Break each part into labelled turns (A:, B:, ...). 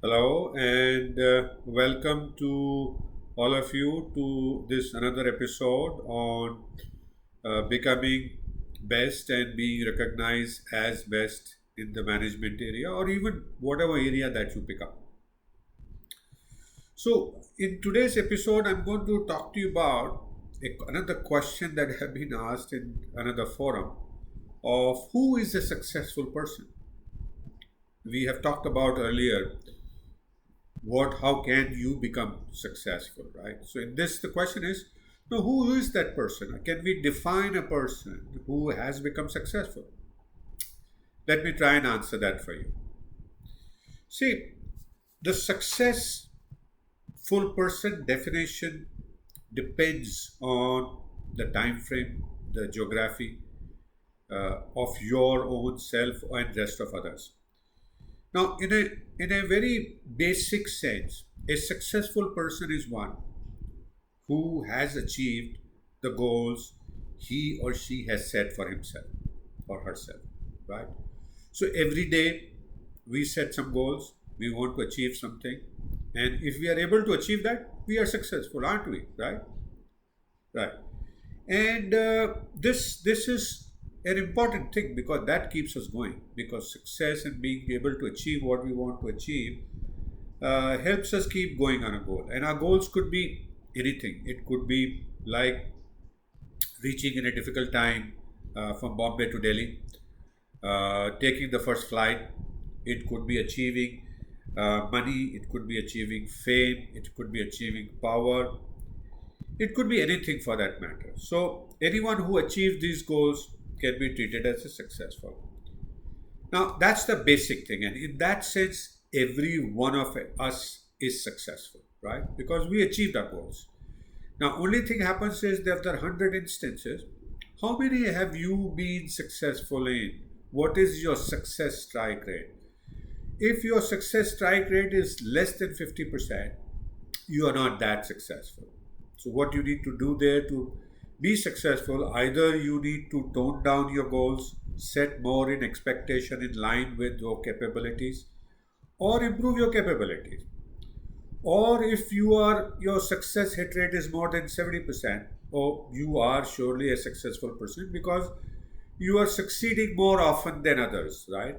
A: Hello and welcome to all of you to this another episode on becoming best and being recognized as best in the management area or even whatever area that you pick up. So, in today's episode, I'm going to talk to you about another question that have been asked in another forum of who is a successful person. We have talked about earlier how can you become successful, right? So in this the question is, no, who is that person? Can we define a person who has become successful? Let me try and answer that for you. See, the successful person definition depends on the time frame, the geography of your own self and rest of others. Now, in a very basic sense, a successful person is one who has achieved the goals he or she has set for himself or herself, right? So every day we set some goals, we want to achieve something, and if we are able to achieve that, we are successful, aren't we? Right? Right. And this is an important thing because that keeps us going. Because success and being able to achieve what we want to achieve helps us keep going on a goal. And our goals could be anything. It could be like reaching in a difficult time from Bombay to Delhi, taking the first flight. It could be achieving money. It could be achieving fame. It could be achieving power. It could be anything for that matter. So, anyone who achieves these goals can be treated as a successful. Now, that's the basic thing. And in that sense, every one of us is successful, right? Because we achieved our goals. Now, only thing happens is that there are 100 instances. How many have you been successful in? What is your success strike rate? If your success strike rate is less than 50%, you are not that successful. So, what you need to do there to be successful, either you need to tone down your goals, set more in expectation in line with your capabilities, or improve your capabilities. Or if your success hit rate is more than 70%, or you are surely a successful person because you are succeeding more often than others, right?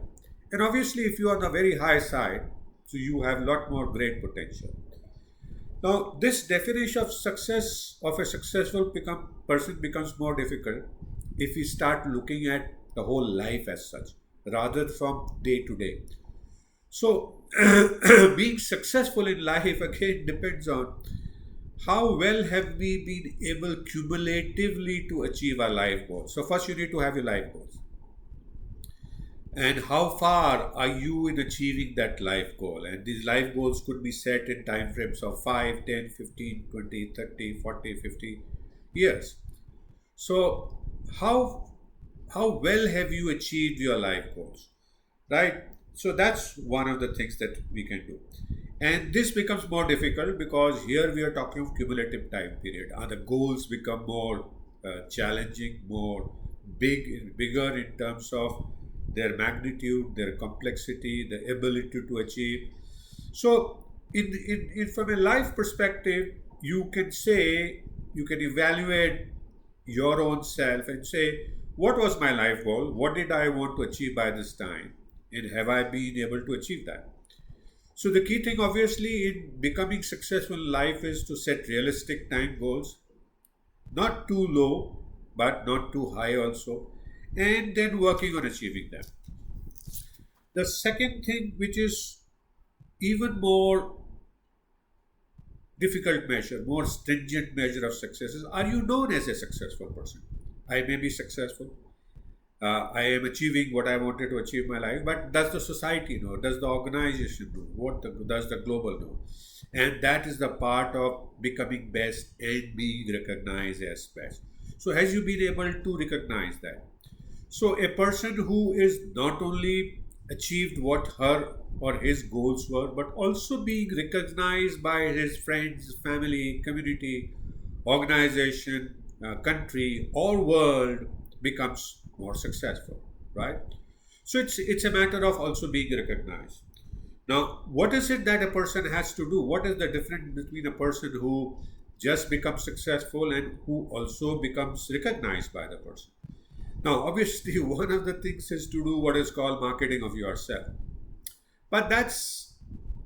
A: And obviously, if you are on the very high side, so you have a lot more great potential. Now, this definition of success of a successful person becomes more difficult if we start looking at the whole life as such, rather from day to day. So, being successful in life again depends on how well have we been able cumulatively to achieve our life goals. So, first you need to have your life goals. And how far are you in achieving that life goal? And these life goals could be set in time frames of 5, 10, 15, 20, 30, 40, 50 years. So, how how well have you achieved your life goals? Right? So that's one of the things that we can do. And this becomes more difficult because here we are talking of cumulative time period. And the goals become more challenging, more bigger in terms of their magnitude, their complexity, the ability to achieve. So, from a life perspective, you can say, you can evaluate your own self and say, what was my life goal? What did I want to achieve by this time? And have I been able to achieve that? So, the key thing, obviously, in becoming successful in life is to set realistic time goals, not too low, but not too high also, and then working on achieving them. The second thing, which is even more difficult measure, more stringent measure of success is, are you known as a successful person? I may be successful. I am achieving what I wanted to achieve in my life, but does the society know? Does the organization know? Does the global know? And that is the part of becoming best and being recognized as best. So, has you been able to recognize that? So, a person who is not only achieved what her or his goals were, but also being recognized by his friends, family, community, organization, country, or world becomes more successful, right? So it's a matter of also being recognized. Now, what is it that a person has to do? What is the difference between a person who just becomes successful and who also becomes recognized by the person? Now, obviously, one of the things is to do what is called marketing of yourself. But that's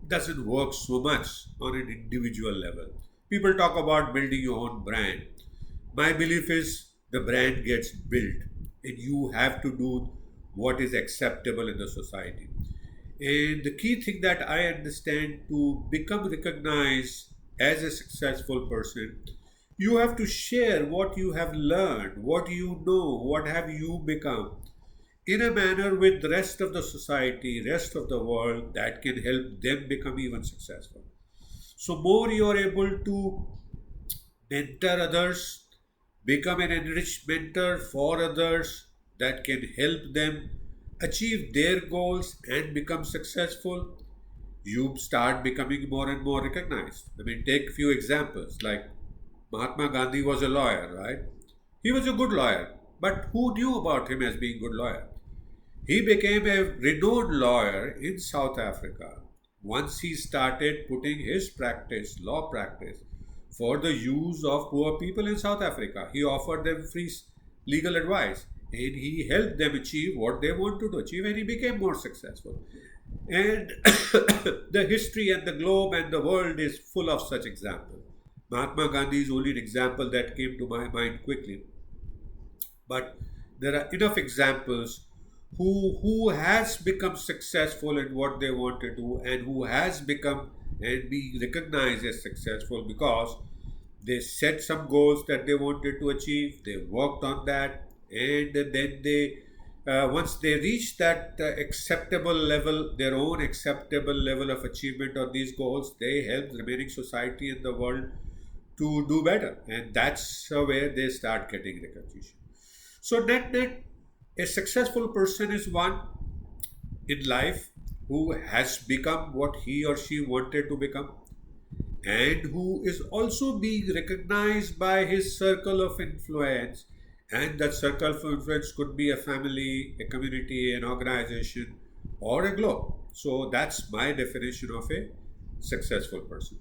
A: doesn't work so much on an individual level. People talk about building your own brand. My belief is the brand gets built and you have to do what is acceptable in the society. And the key thing that I understand to become recognized as a successful person, you have to share what you have learned, what you know, what have you become in a manner with the rest of the society, rest of the world that can help them become even successful. So more you are able to mentor others, become an enriched mentor for others that can help them achieve their goals and become successful, you start becoming more and more recognized. I mean, take a few examples like Mahatma Gandhi was a lawyer, right? He was a good lawyer, but who knew about him as being a good lawyer? He became a renowned lawyer in South Africa once he started putting his practice, law practice, for the use of poor people in South Africa. He offered them free legal advice and he helped them achieve what they wanted to achieve and he became more successful. And the history and the globe and the world is full of such examples. Mahatma Gandhi is only an example that came to my mind quickly. But there are enough examples who has become successful in what they want to do and who has become and be recognized as successful because they set some goals that they wanted to achieve, they worked on that, and then they once they reach that acceptable level, their own acceptable level of achievement of these goals, they help the remaining society and the world to do better, and that's where they start getting recognition. So net, a successful person is one in life who has become what he or she wanted to become and who is also being recognized by his circle of influence. And that circle of influence could be a family, a community, an organization, or a globe. So that's my definition of a successful person.